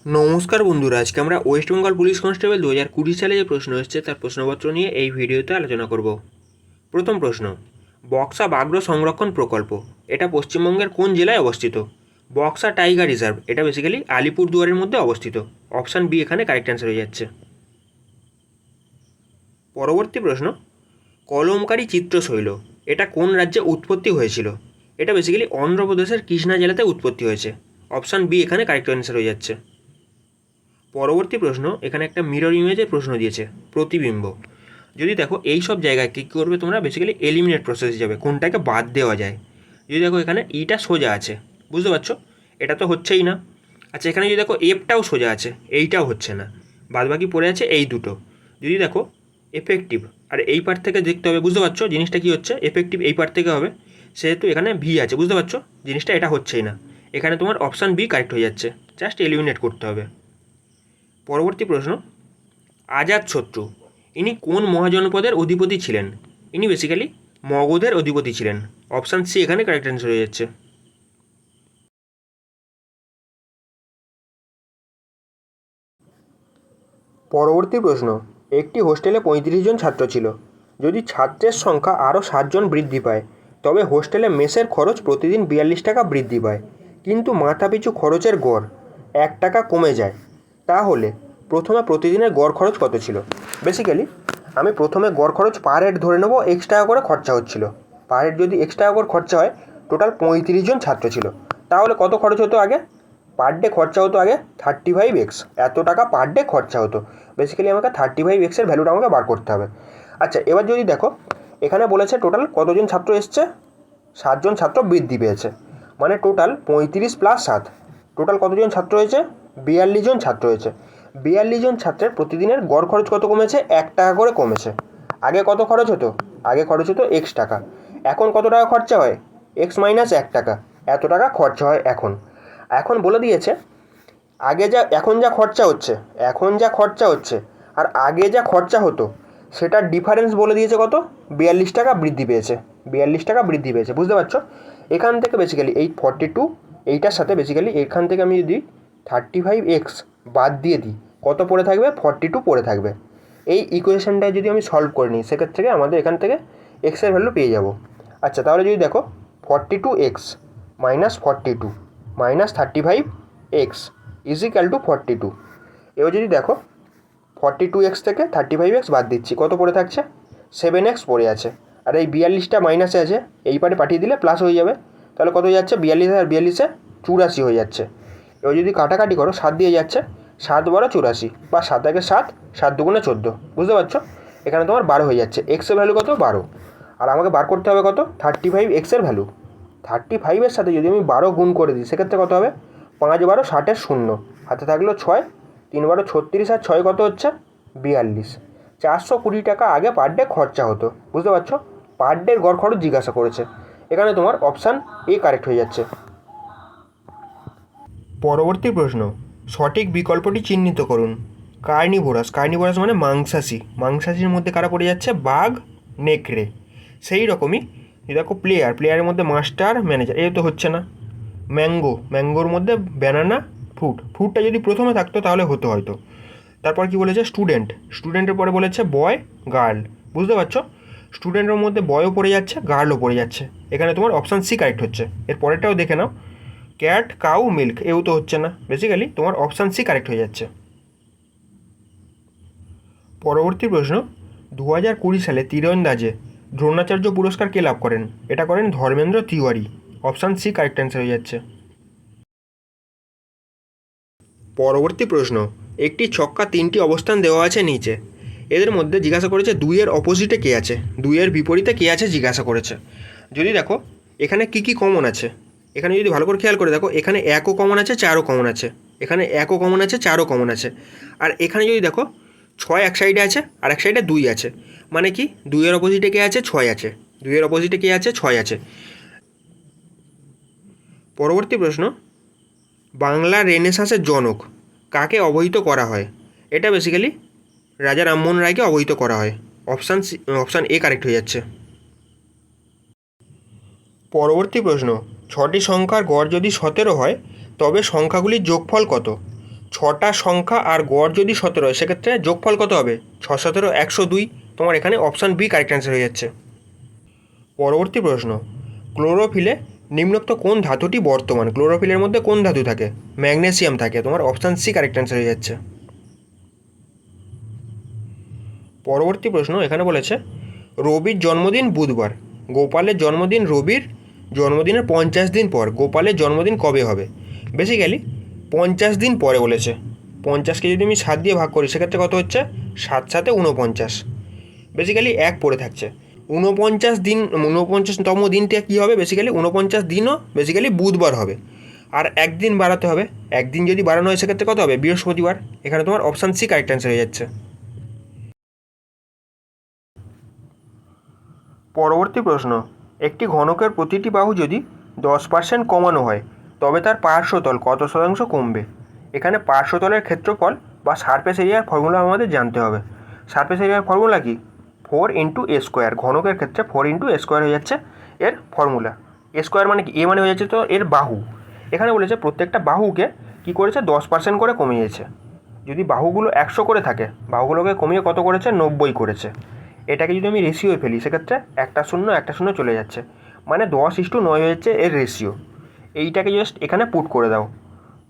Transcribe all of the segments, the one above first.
নমস্কার বন্ধুরা, আজকে আমরা ওয়েস্ট বেঙ্গল পুলিশ কনস্টেবল 2020 সালে যে প্রশ্ন এসেছে তার প্রশ্নপত্র নিয়ে এই ভিডিওতে আলোচনা করব। প্রথম প্রশ্ন, বক্সা ব্যাঘ্র সংরক্ষণ প্রকল্প এটা পশ্চিমবঙ্গের কোন জেলায় অবস্থিত? বক্সা টাইগার রিজার্ভ এটা বেসিক্যালি আলিপুরদুয়ারের মধ্যে অবস্থিত। অপশান বি এখানে কারেক্ট অ্যান্সার হয়ে যাচ্ছে। পরবর্তী প্রশ্ন, কলমকারী চিত্রশৈল এটা কোন রাজ্যে উৎপত্তি হয়েছিল? এটা বেসিক্যালি অন্ধ্রপ্রদেশের কৃষ্ণা জেলাতে উৎপত্তি হয়েছে। অপশান বি এখানে কারেক্ট অ্যান্সার হয়ে যাচ্ছে। পরবর্তী প্রশ্ন, এখানে একটা মিরর ইমেজের প্রশ্ন দিয়েছে, প্রতিবিম্ব। যদি দেখো এই সব জায়গায় কী করবে তোমরা, বেসিক্যালি এলিমিনেট প্রসেস যাবে, কোনটাকে বাদ দেওয়া যায়। যদি দেখো এখানে ইটা সোজা আছে, বুঝতে পারছো, এটা তো হচ্ছেই না। আচ্ছা, এখানে যদি দেখো এফটাও সোজা আছে, এইটাও হচ্ছে না, বাদ বাকি পড়ে আছে এই দুটো। যদি দেখো এফেক্টিভ, আর এই পার্ট থেকে দেখতে হবে, বুঝতে পারছো জিনিসটা কী হচ্ছে, এফেক্টিভ এই পার্ট থেকে হবে, সেহেতু এখানে ভি আছে, বুঝতে পারছো জিনিসটা এটা হচ্ছেই না। এখানে তোমার অপশান বি কারেক্ট হয়ে যাচ্ছে, জাস্ট এলিমিনেট করতে হবে। পরবর্তী প্রশ্ন, আজাতশত্রু ইনি কোন মহাজনপদের অধিপতি ছিলেন? ইনি বেসিক্যালি মগধের অধিপতি ছিলেন। অপশান সি এখানে কারেক্ট অ্যান্সার হয়ে যাচ্ছে। পরবর্তী প্রশ্ন, একটি হোস্টেলে 35 জন ছাত্র ছিল। যদি ছাত্রের সংখ্যা আরও 7 জন বৃদ্ধি পায় তবে হোস্টেলে মেসের খরচ প্রতিদিন 42 টাকা বৃদ্ধি পায়, কিন্তু মাথাপিছু খরচের গড় 1 টাকা কমে যায়, তাহলে প্রথমে প্রতিদিনের গড় খরচ কত ছিল? বেসিক্যালি আমি প্রথমে গড় খরচ পার হেড ধরে নেবো, এক্স টাকা করে খরচা হচ্ছিল। পার হেড যদি এক্স টাকা করে খরচা হয়, টোটাল 35 জন ছাত্র ছিল, তাহলে কত খরচ হতো আগে? পার ডে খরচা হতো আগে 35x, এত টাকা পার ডে খরচা হতো। বেসিক্যালি আমাকে 35xের ভ্যালুটা আমাকে বার করতে হবে। আচ্ছা, এবার যদি দেখো এখানে বলেছে টোটাল কতজন ছাত্র এসছে, 7 জন ছাত্র বৃদ্ধি পেয়েছে, মানে টোটাল 35 প্লাস 7, টোটাল কতজন ছাত্র হয়েছে? 42 জন ছাত্র হয়েছে। 42 জন ছাত্রের প্রতিদিনের গড় খরচ কত কমেছে? 1 টাকা করে কমেছে। আগে কত খরচ হতো? আগে খরচ হতো এক্স টাকা, এখন কত টাকা খরচা হয়? এক্স মাইনাস 1 টাকা, এত টাকা খরচা হয় এখন। এখন বলে দিয়েছে এখন যা খরচা হচ্ছে আর আগে যা খরচা হতো সেটার ডিফারেন্স বলে দিয়েছে কত? 42 টাকা বৃদ্ধি পেয়েছে। 42 টাকা বৃদ্ধি পেয়েছে, বুঝতে পারছো? এখান থেকে বেসিক্যালি এই 42, এইটার সাথে বেসিক্যালি এখান থেকে আমি যদি 35x বাদ দিয়ে দিই, কত পড়ে থাকবে? 42 পড়ে থাকবে। এই ইকুয়েশনটা যদি আমি সলভ করে নিই, সেক্ষেত্রে আমাদের এখান থেকে এক্সের ভ্যালু পেয়ে যাব। আচ্ছা, তাহলে যদি দেখো 42x minus 42 minus 35x is equal two 42। এবার যদি দেখো 42x থেকে 35x বাদ দিচ্ছি, কত পড়ে থাকছে? 7x পড়ে আছে, আর এই 42টা মাইনাসে আছে, এই পারে পাঠিয়ে দিলে প্লাস হয়ে যাবে, তাহলে কত হয়ে যাচ্ছে? 42 আর 42-এ 84 হয়ে যাচ্ছে। এবার যদি কাটাকাটি করো, 7 দিয়ে যাচ্ছে, 7 12 84, বা 7 একে 7, 7 দুগুণে 14, বুঝতে পারছো? এখানে তোমার 12 হয়ে যাচ্ছে। এক্সের ভ্যালু কত? 12। আর আমাকে বার করতে হবে কত? 35xের ভ্যালু। 35-এর সাথে যদি আমি 12 গুণ করে দিই, সেক্ষেত্রে কত হবে? 5 12 60-এর 0, হাতে থাকলো 6, 3 12 36, আর 6 কত হচ্ছে? 42। 420 টাকা আগে পার ডে খরচা হতো, বুঝতে পারছো? পার ডের গড় খরচ জিজ্ঞাসা করেছে, এখানে তোমার অপশান এ কারেক্ট হয়ে যাচ্ছে। পরবর্তী প্রশ্ন, সঠিক বিকল্পটি চিহ্নিত করুন। কার্নিভোরাস মানে মাংসাশীর মধ্যে কারা পড়ে যাচ্ছে? বাঘ, নেকড়ে। সেই রকমই দেখো প্লেয়ারের মধ্যে মাস্টার, ম্যানেজার, এই তো হচ্ছে না। ম্যাঙ্গোর মধ্যে ব্যানানা, ফ্রুটটা যদি প্রথমে থাকতো তাহলে হতো হয়তো। তারপর কি বলেছে? স্টুডেন্টের পরে বলেছে বয়, গার্ল, বুঝতে পারছো? স্টুডেন্টের মধ্যে বয়ও পড়ে যাচ্ছে, গার্লও পড়ে যাচ্ছে, এখানে তোমার অপশান সি কারেক্ট হচ্ছে। এর পরেরটাও দেখে নাও, ক্যাট, কাউ, মিল্ক, এও তো হচ্ছে না, বেসিক্যালি তোমার অপশান সি কারেক্ট হয়ে যাচ্ছে। পরবর্তী প্রশ্ন, 2020 সালে তীরন্দাজে দ্রোণাচার্য পুরস্কার কে লাভ করেন? এটা করেন Dharmendra Tiwari. Option C correct answer হয়ে যাচ্ছে। পরবর্তী প্রশ্ন, একটি ছক্কা 3টি অবস্থান দেওয়া আছে নিচে, এদের মধ্যে জিজ্ঞাসা করেছে 2-এর অপোজিটে কে আছে, 2-এর বিপরীতে কে আছে জিজ্ঞাসা করেছে। যদি দেখো এখানে কি কি কমন আছে, এখানে যদি ভালো করে খেয়াল করে দেখো, এখানে 1ও কমন আছে, 4ও কমন আছে, এখানে 1ও কমন আছে, 4ও কমন আছে, আর এখানে যদি দেখো 6 এক সাইডে আছে আর এক সাইডে 2 আছে, মানে কি 2-এর অপোজিটে কে আছে? 6 আছে। 2-এর অপোজিটে কে আছে? 6 আছে। পরবর্তী প্রশ্ন, বাংলা রেনেসাঁসের জনক কাকে অবহিত করা হয়? এটা বেসিক্যালি রাজা রামমোহন রায়কে অবহিত করা হয়। অপশান এ কারেক্ট হয়ে যাচ্ছে। পরবর্তী প্রশ্ন, 6টি সংখ্যার গড় যদি 17 হয় তবে সংখ্যাগুলির যোগফল কত? ছটা সংখ্যা আর গড় যদি 17 হয় সেক্ষেত্রে যোগফল কত হবে? 6 × 17 102। তোমার এখানে অপশান বি কারেক্ট অ্যান্সার হয়ে যাচ্ছে। পরবর্তী প্রশ্ন, ক্লোরোফিলে নিম্নোক্ত কোন ধাতুটি বর্তমান? ক্লোরোফিলের মধ্যে কোন ধাতু থাকে? ম্যাগনেসিয়াম থাকে। তোমার অপশান সি কারেক্ট অ্যান্সার হয়ে যাচ্ছে। পরবর্তী প্রশ্ন এখানে বলেছে রবির জন্মদিন বুধবার, গোপালের জন্মদিন রবির জন্মদিনের 50 দিন পর গোপালের জন্মদিন কবে হবে? বেসিক্যালি 50 দিন পরে বলেছে। 50কে যদি আমি 7 দিয়ে ভাগ করি সেক্ষেত্রে কত হচ্ছে? 7 7 49। বেসিক্যালি এক পড়ে থাকছে। 49তম দিনটা কী হবে? বেসিক্যালি 49 দিনও বেসিক্যালি বুধবার হবে। আর একদিন বাড়াতে হবে। একদিন যদি বাড়ানো হয় সেক্ষেত্রে কত হবে? বৃহস্পতিবার। এখানে তোমার অপশান সি কারেক্ট অ্যান্সার হয়ে যাচ্ছে। পরবর্তী প্রশ্ন, একটি ঘনকের প্রতিটি বাহু যদি 10% কমানো হয় তবে তার পার্শ্বতল কত শতাংশ কমবে? এখানে পার্শ্বতলের ক্ষেত্রফল বা সারফেস এরিয়ার ফর্মুলা আমাদের জানতে হবে। সারফেস এরিয়ার ফর্মুলা কি? 4 × a²। ঘনকের ক্ষেত্রে 4 × a² হয়ে যাচ্ছে এর ফর্মুলা। a² মানে কি? এ মানে হয়ে যাচ্ছে তো এর বাহু। এখানে বলেছে প্রত্যেকটা বাহুকে কি করেছে? 10% করে কমিয়েছে। যদি বাহুগুলো 100 করে থাকে, বাহুগুলোকে কমিয়ে কত করেছে? 90 করেছে। এটাকে যদি আমি রেশিও ফেলি সেক্ষেত্রে একটা শূন্য চলে যাচ্ছে, মানে 10:9 হয়ে যাচ্ছে এর রেশিও। এইটাকে জাস্ট এখানে পুট করে দাও।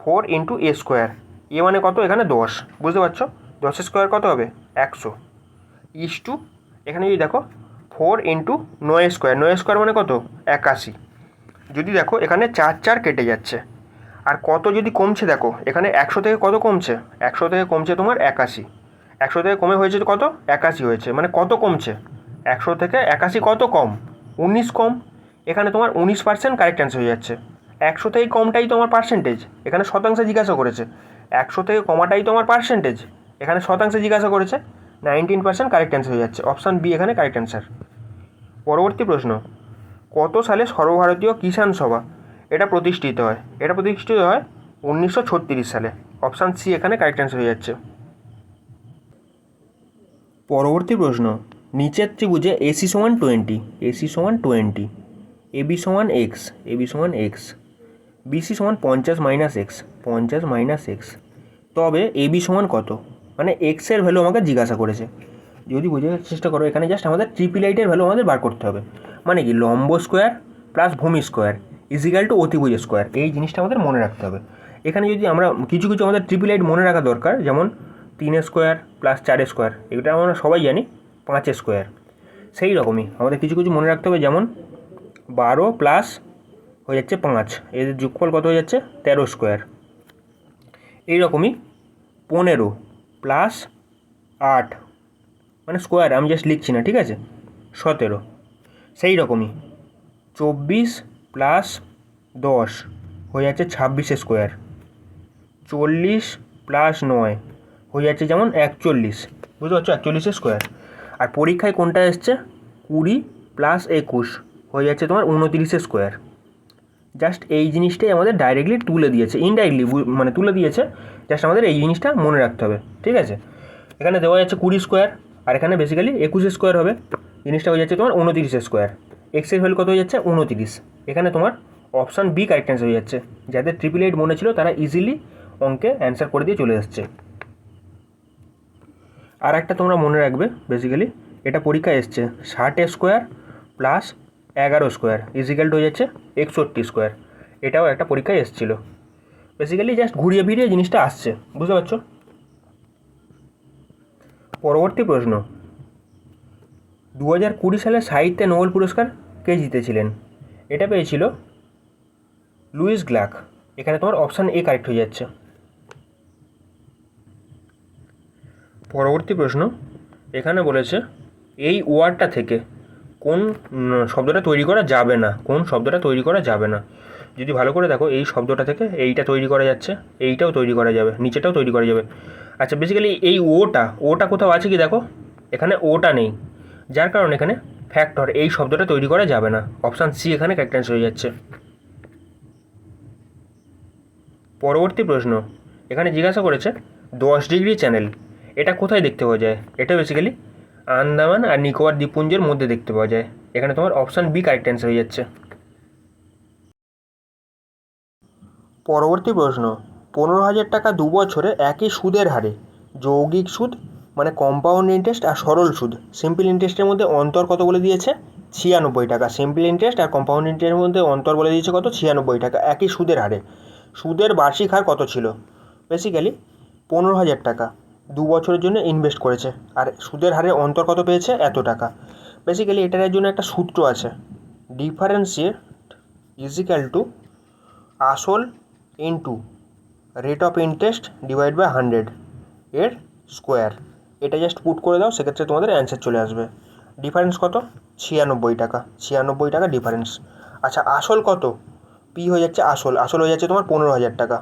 4 × a²। এ মানে কত? এখানে 10, বুঝতে পারছো? 10² কত হবে? 100। ইস টু এখানে যদি দেখো 4 × 9²। 9² মানে কত? 81। যদি দেখো এখানে 4 4 কেটে যাচ্ছে। আর কত যদি কমছে দেখো এখানে 100 থেকে কত কমছে? 100 থেকে কমছে তোমার 81। 100 থেকে কমে হয়েছে কত? 81 হয়েছে। মানে কত কমছে? 100 থেকে 81 কত কম? 19 কম। এখানে তোমার 19% কারেক্ট অ্যান্সার হয়ে যাচ্ছে। 100 থেকে কমটাই তোমার পার্সেন্টেজ, এখানে শতাংশে জিজ্ঞাসা করেছে। 100 থেকে কমাটাই তোমার পার্সেন্টেজ, এখানে শতাংশে জিজ্ঞাসা করেছে। 19% কারেক্ট অ্যান্সার হয়ে যাচ্ছে। অপশান বি এখানে কারেক্ট অ্যান্সার। পরবর্তী প্রশ্ন, কত সালে সর্বভারতীয় কিষাণ সভা এটা প্রতিষ্ঠিত হয়? এটা প্রতিষ্ঠিত হয় 1936 সালে। অপশান সি এখানে কারেক্ট অ্যান্সার হয়ে যাচ্ছে। পরবর্তী প্রশ্ন, নিচের ত্রিভুজে AC = 20, AC = 20, AB = x, AB = x, BC = 50 - x, 50 - x, তবে AB = কত? মানে x এর ভ্যালু আমাকে জিজ্ঞাসা করেছে। যদি বোঝার চেষ্টা করো এখানে জাস্ট আমাদের ট্রিপল এইটের ভ্যালু আমাদের বার করতে হবে। মানে কি? লম্ব স্কোয়ার প্লাস ভূমি স্কোয়ার ইজিক্যাল টু অতিভুজ স্কোয়ার। এই জিনিসটা আমাদের মনে রাখতে হবে। এখানে যদি আমরা কিছু কিছু আমাদের ট্রিপল এইট মনে রাখা দরকার, যেমন 3² প্লাস 4², এটা আমরা সবাই জানি 5²। সেই রকমই আমাদের কিছু কিছু মনে রাখতে হবে, যেমন 12 প্লাস হয়ে যাচ্ছে 5, এদের যোগফল কত হয়ে যাচ্ছে? 13²। এইরকমই 15 প্লাস 8, মানে স্কোয়ার আমি জাস্ট লিখছি না, ঠিক আছে? 17। সেই রকমই 24 প্লাস 10 হয়ে যাচ্ছে 26²। 40 প্লাস 9 হয়ে যাচ্ছে যেমন 41, বুঝতে পারছো? 41²। আর পরীক্ষায় কোনটা এসছে? 20 প্লাস 21 হয়ে যাচ্ছে তোমার 29²। জাস্ট এই জিনিসটাই আমাদের ডাইরেক্টলি তুলে দিয়েছে, ইনডাইরেক্টলি মানে তুলে দিয়েছে। জাস্ট আমাদের এই জিনিসটা মনে রাখতে হবে, ঠিক আছে? এখানে দেওয়া যাচ্ছে 20², আর এখানে বেসিক্যালি 21² হবে। জিনিসটা হয়ে যাচ্ছে তোমার 29²। এক্সের ভ্যালু কত হয়ে যাচ্ছে? 29। এখানে তোমার অপশান বি কারেক্ট অ্যান্সার হয়ে যাচ্ছে। যাদের ট্রিপল এইট মনে ছিল তারা ইজিলি অঙ্কে অ্যান্সার করে দিয়ে চলে যাচ্ছে। আর একটা তোমরা মনে রাখবে, বেসিক্যালি এটা পরীক্ষায় এসছে 60² প্লাস 11² ইজিক্যাল টু হয়ে যাচ্ছে 61²। এটাও একটা পরীক্ষায় এসেছিলো। বেসিক্যালি জাস্ট ঘুরিয়ে ফিরিয়ে জিনিসটা আসছে, বুঝতে পারছো? পরবর্তী প্রশ্ন, 2020 সালে সাহিত্যে নোবেল পুরস্কার কে জিতেছিলেন? এটা পেয়েছিল লুইস গ্লাক। এখানে তোমার অপশান এ কারেক্ট হয়ে যাচ্ছে। পরবর্তী প্রশ্ন, এখানে বলেছে এই ওয়ার্ডটা থেকে কোন শব্দটা তৈরি করা যাবে না? কোন শব্দটা তৈরি করা যাবে না? যদি ভালো করে দেখো এই শব্দটা থেকে এইটা তৈরি করা যাচ্ছে, এইটাও তৈরি করা যাবে, নিচেটাও তৈরি করা যাবে। আচ্ছা, বেসিক্যালি এই ওটা কোথাও আছে কি? দেখো এখানে ওটা নেই, যার কারণে এখানে ফ্যাক্টর এই শব্দটা তৈরি করা যাবে না। অপশান সি এখানে কারেক্ট অ্যান্সার হয়ে যাচ্ছে। পরবর্তী প্রশ্ন, এখানে জিজ্ঞাসা করেছে 10 ডিগ্রি চ্যানেল এটা কোথায় দেখতে পাওয়া যায়? এটা বেসিক্যালি আন্দামান আর নিকোবর দ্বীপপুঞ্জের মধ্যে দেখতে পাওয়া যায়। এখানে তোমার অপশান বি কারেক্ট অ্যান্সার হয়ে যাচ্ছে। পরবর্তী প্রশ্ন, 15,000 টাকা 2 বছরে একই সুদের হারে যৌগিক সুদ মানে কম্পাউন্ড ইন্টারেস্ট আর সরল সুদ সিম্পল ইন্টারেস্টের মধ্যে অন্তর কত বলে দিয়েছে 96 টাকা। সিম্পল ইন্টারেস্ট আর কম্পাউন্ড ইন্টারেস্টের মধ্যে অন্তর বলে দিয়েছে কত 96 টাকা একই সুদের হারে। সুদের বার্ষিক হার কত ছিল? বেসিক্যালি 15,000 টাকা 2 বছরের জন্য ইনভেস্ট করেছে আর সুদের হারে অন্তর কত পেয়েছে এত টাকা। বেসিক্যালি এটার জন্য একটা সূত্র আছে, ডিফারেন্সিয়েট ইজিক্যাল টু আসল into rate of interest divide by 100 এর স্কোয়ার। এটা জাস্ট পুট করে দাও, সেক্ষেত্রে তোমাদের অ্যান্সার চলে আসবে। ডিফারেন্স কত? 96 টাকা, 96 টাকা ডিফারেন্স। আচ্ছা আসল কত? পি হয়ে যাচ্ছে আসল হয়ে যাচ্ছে তোমার 15,000 টাকা।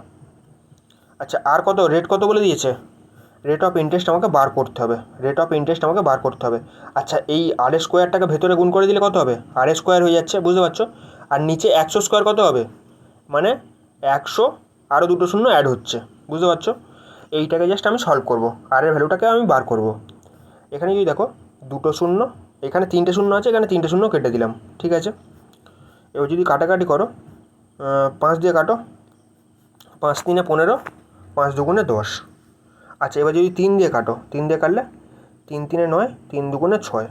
আচ্ছা আর কত রেট কত বলে দিয়েছে? রেট অফ ইন্টারেস্ট আমাকে বার করতে হবে, আচ্ছা এই আর স্কোয়ারটাকে ভেতরে গুণ করে দিলে কত হবে? আর স্কোয়ার হয়ে যাচ্ছে, বুঝতে পারছো? আর নিচে 100 স্কোয়ার কত হবে? মানে 100 আরও দুটো শূন্য অ্যাড হচ্ছে, বুঝতে পারছো? এইটাকে জাস্ট আমি সলভ করব, আর এর ভ্যালুটাকে আমি বার করব। এখানে যদি দেখো দুটো শূন্য, এখানে 3টে শূন্য আছে, এখানে 3টে শূন্য কেটে দিলাম, ঠিক আছে? এবার যদি কাটাকাটি করো 5 দিয়ে কাটো, 5 3 15, 5 2 10। আচ্ছা এবার যদি 3 দিয়ে কাটো, 3 দিয়ে কাটলে 3 3 9, 3 2 6।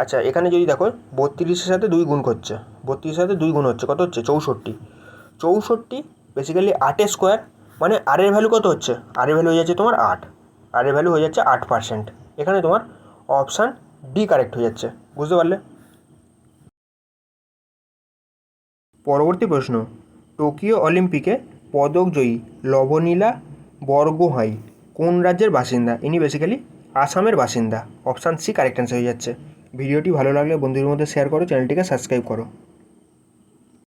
আচ্ছা এখানে যদি দেখো 32-এর সাথে 2 গুণ করছে, 32-এর সাথে 2 গুণ হচ্ছে, কত হচ্ছে? 64। বেসিক্যালি 8 স্কোয়ার মানে আর এর ভ্যালু কত হচ্ছে? আর এর ভ্যালু হয়ে যাচ্ছে তোমার 8, আর এর ভ্যালু হয়ে যাচ্ছে 8%। এখানে তোমার অপশান ডি কারেক্ট হয়ে যাচ্ছে, বুঝতে পারলে? পরবর্তী প্রশ্ন, টোকিও অলিম্পিকে পদকজয়ী লবনীলা বরগোহাঁই কোন রাজ্যের বাসিন্দা? ইনি বেসিক্যালি আসামের বাসিন্দা। অপশান সি কারেক্ট অ্যান্সার হয়ে যাচ্ছে। ভিডিওটি ভালো লাগলে বন্ধুদের মধ্যে শেয়ার করো, চ্যানেলটিকে সাবস্ক্রাইব করো।